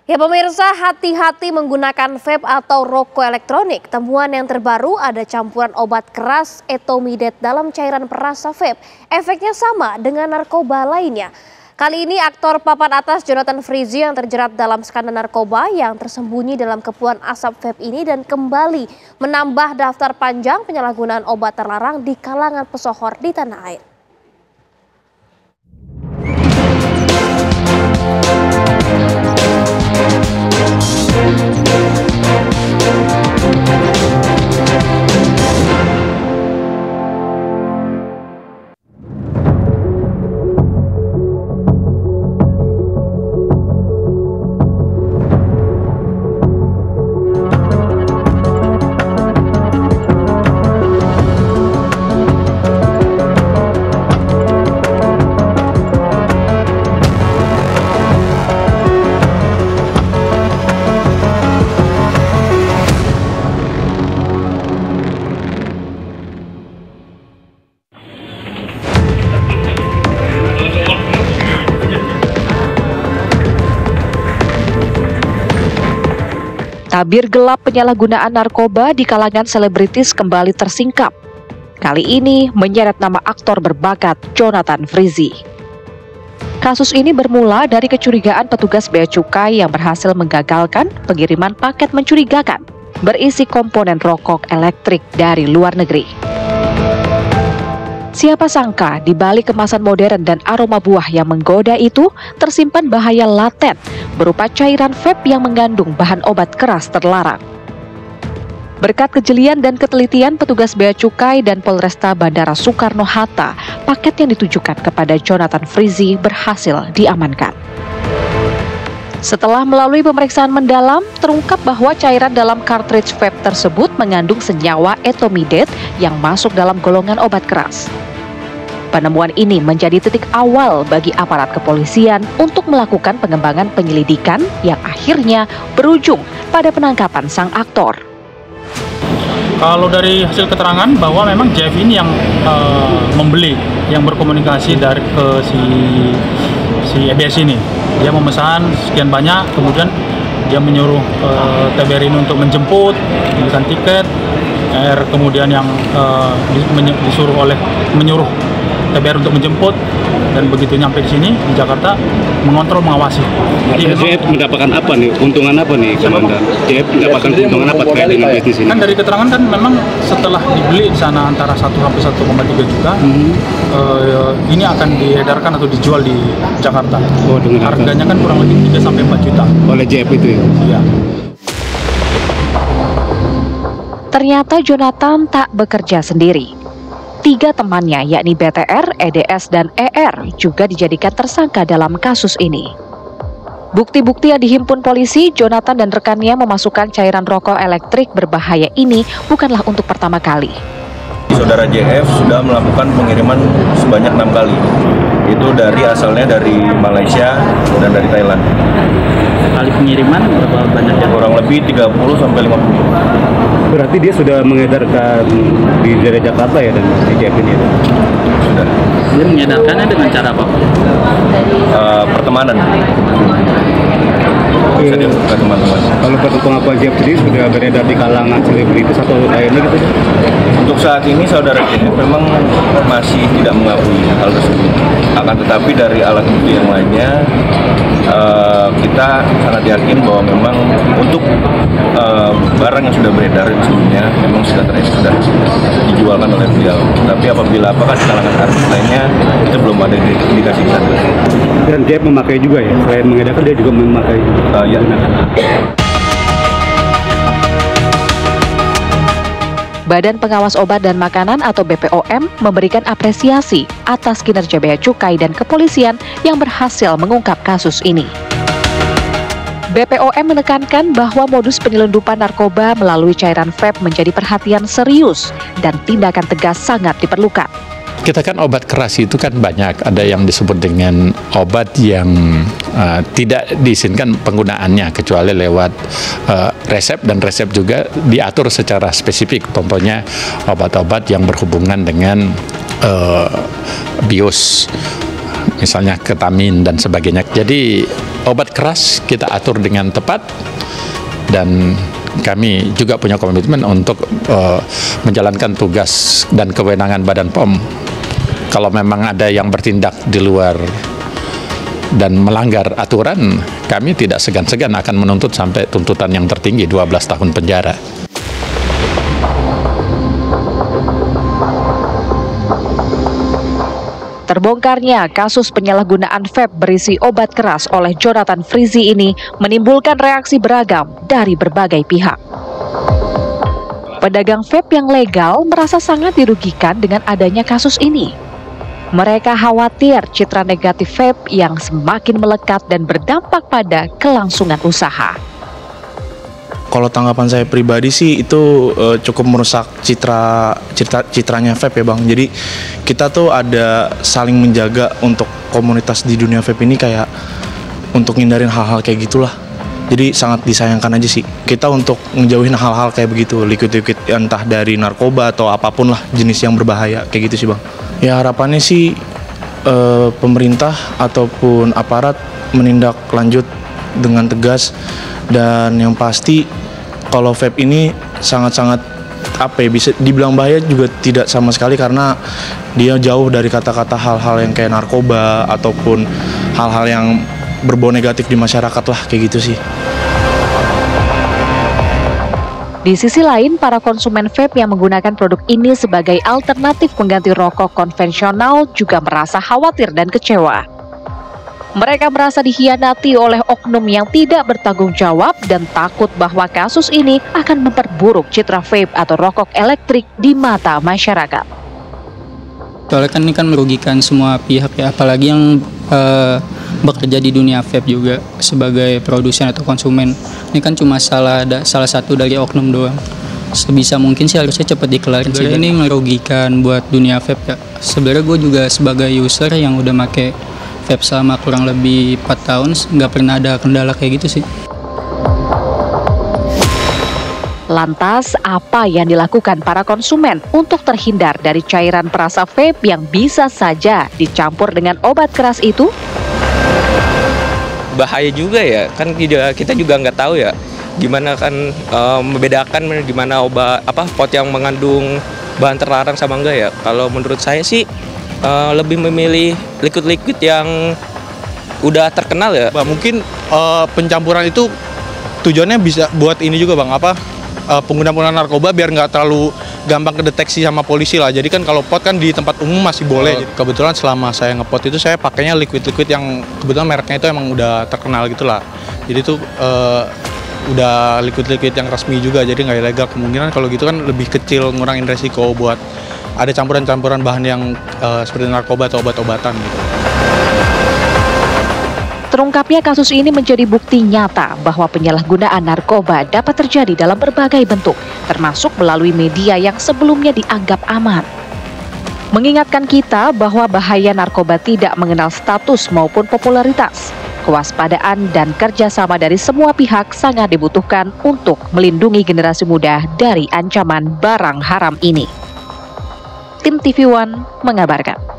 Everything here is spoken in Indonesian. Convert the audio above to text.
Ya pemirsa, hati-hati menggunakan vape atau rokok elektronik. Temuan yang terbaru ada campuran obat keras etomidet dalam cairan perasa vape. Efeknya sama dengan narkoba lainnya. Kali ini aktor papan atas Jonathan Frizzy yang terjerat dalam skandal narkoba yang tersembunyi dalam kepulan asap vape ini dan kembali menambah daftar panjang penyalahgunaan obat terlarang di kalangan pesohor di tanah air. Tabir gelap penyalahgunaan narkoba di kalangan selebritis kembali tersingkap. Kali ini menyeret nama aktor berbakat Jonathan Frizzy. Kasus ini bermula dari kecurigaan petugas Bea Cukai yang berhasil menggagalkan pengiriman paket mencurigakan berisi komponen rokok elektrik dari luar negeri. Siapa sangka di balik kemasan modern dan aroma buah yang menggoda itu tersimpan bahaya laten berupa cairan vape yang mengandung bahan obat keras terlarang. Berkat kejelian dan ketelitian petugas Bea Cukai dan Polresta Bandara Soekarno-Hatta, paket yang ditujukan kepada Jonathan Frizzy berhasil diamankan. Setelah melalui pemeriksaan mendalam, terungkap bahwa cairan dalam cartridge vape tersebut mengandung senyawa etomidet yang masuk dalam golongan obat keras. Penemuan ini menjadi titik awal bagi aparat kepolisian untuk melakukan pengembangan penyelidikan yang akhirnya berujung pada penangkapan sang aktor. Kalau dari hasil keterangan bahwa memang Jeff ini yang membeli, yang berkomunikasi dari ke si EBS ini. Dia memesan sekian banyak, kemudian dia menyuruh TBR ini untuk menjemput, membelikan tiket. Kemudian yang menyuruh TBR untuk menjemput, dan begitu nyampe di sini di Jakarta mengontrol, mengawasi. Jadi JF mendapatkan apa nih? Untungan apa nih, Komandan? JF mendapatkan keuntungan apa terkait dengan bisnis ini? Kan dari keterangan kan memang setelah dibeli di sana antara 1 sampai 1,3 juta, ini akan diedarkan atau dijual di Jakarta. Oh, dengan harganya kan kurang lebih 3 sampai 4 juta. Oleh JF itu ya? Iya. Ternyata Jonathan tak bekerja sendiri. 3 temannya yakni BTR, EDS, dan ER juga dijadikan tersangka dalam kasus ini. Bukti-bukti yang dihimpun polisi, Jonathan dan rekannya memasukkan cairan rokok elektrik berbahaya ini bukanlah untuk pertama kali. Saudara JF sudah melakukan pengiriman sebanyak 6 kali. Itu asalnya dari Malaysia dan dari Thailand. Kali pengiriman berapa banyaknya? Kurang lebih 30 sampai 50. Berarti dia sudah mengedarkan di daerah Jakarta ya, dan di JF ini? Sudah. Dia mengedarkannya dengan cara apa? Pertemanan. Bisa dibuka teman-teman. Kalau pengakuan JF sendiri sudah beredar di kalangan selebritis atau lainnya gitu? Untuk saat ini saudara JF memang masih tidak mengakui hal tersebut. Akan tetapi dari alat bukti yang lainnya, kita sangat yakin bahwa memang untuk barang yang sudah beredar sebelumnya memang sudah dijualkan oleh beliau. Tapi apakah di kalangan artis lainnya itu belum ada indikasi di sana. Dan JF memakai juga ya? Selain mengedarkan dia juga memakai ya. Badan Pengawas Obat dan Makanan atau BPOM memberikan apresiasi atas kinerja Bea Cukai dan kepolisian yang berhasil mengungkap kasus ini. BPOM menekankan bahwa modus penyelundupan narkoba melalui cairan vape menjadi perhatian serius dan tindakan tegas sangat diperlukan. Kita kan obat keras itu kan banyak, ada yang disebut dengan obat yang tidak diizinkan penggunaannya kecuali lewat resep, dan resep juga diatur secara spesifik, contohnya obat-obat yang berhubungan dengan bios, misalnya ketamin dan sebagainya. Jadi obat keras kita atur dengan tepat, dan kami juga punya komitmen untuk menjalankan tugas dan kewenangan Badan POM. Kalau memang ada yang bertindak di luar dan melanggar aturan, kami tidak segan-segan akan menuntut sampai tuntutan yang tertinggi 12 tahun penjara. Terbongkarnya kasus penyalahgunaan vape berisi obat keras oleh Jonathan Frizzy ini menimbulkan reaksi beragam dari berbagai pihak. Pedagang vape yang legal merasa sangat dirugikan dengan adanya kasus ini. Mereka khawatir citra negatif vape yang semakin melekat dan berdampak pada kelangsungan usaha. Kalau tanggapan saya pribadi sih itu cukup merusak citranya vape ya Bang. Jadi kita tuh ada saling menjaga untuk komunitas di dunia vape ini, kayak untuk ngindarin hal-hal kayak gitulah. Jadi sangat disayangkan aja sih kita untuk ngejauhin hal-hal kayak begitu, liquid-liquid entah dari narkoba atau apapun lah jenis yang berbahaya kayak gitu sih Bang. Ya harapannya sih pemerintah ataupun aparat menindak lanjut dengan tegas, dan yang pasti kalau vape ini sangat-sangat bisa dibilang bahaya juga tidak sama sekali, karena dia jauh dari kata-kata hal-hal yang kayak narkoba ataupun hal-hal yang berbau negatif di masyarakat lah, kayak gitu sih. Di sisi lain, para konsumen vape yang menggunakan produk ini sebagai alternatif pengganti rokok konvensional juga merasa khawatir dan kecewa. Mereka merasa dikhianati oleh oknum yang tidak bertanggung jawab dan takut bahwa kasus ini akan memperburuk citra vape atau rokok elektrik di mata masyarakat. Soalnya kan ini kan merugikan semua pihak ya, apalagi yang bekerja di dunia vape juga sebagai produsen atau konsumen. Ini kan cuma salah satu dari oknum doang. Sebisa mungkin sih harusnya cepat dikelarin sih. Ini merugikan buat dunia vape ya. Sebenarnya gue juga sebagai user yang udah make vape selama kurang lebih 4 tahun, nggak pernah ada kendala kayak gitu sih. Lantas, apa yang dilakukan para konsumen untuk terhindar dari cairan perasa vape yang bisa saja dicampur dengan obat keras itu? Bahaya juga ya, kan kita juga nggak tahu ya gimana kan membedakan gimana pot yang mengandung bahan terlarang sama enggak ya. Kalau menurut saya sih lebih memilih liquid-liquid yang udah terkenal ya. Mungkin pencampuran itu tujuannya bisa buat ini juga Bang, pengguna-pengguna narkoba biar nggak terlalu gampang kedeteksi sama polisi lah. Jadi kan kalau pot kan di tempat umum masih boleh. Kebetulan selama saya ngepot itu saya pakainya liquid-liquid yang kebetulan mereknya itu emang udah terkenal gitu lah. Jadi itu udah liquid-liquid yang resmi juga, jadi nggak ilegal. Kemungkinan kalau gitu kan lebih kecil, ngurangin resiko buat ada campuran-campuran bahan yang seperti narkoba atau obat-obatan gitu. Terungkapnya kasus ini menjadi bukti nyata bahwa penyalahgunaan narkoba dapat terjadi dalam berbagai bentuk, termasuk melalui media yang sebelumnya dianggap aman. Mengingatkan kita bahwa bahaya narkoba tidak mengenal status maupun popularitas. Kewaspadaan dan kerjasama dari semua pihak sangat dibutuhkan untuk melindungi generasi muda dari ancaman barang haram ini. Tim TV One mengabarkan.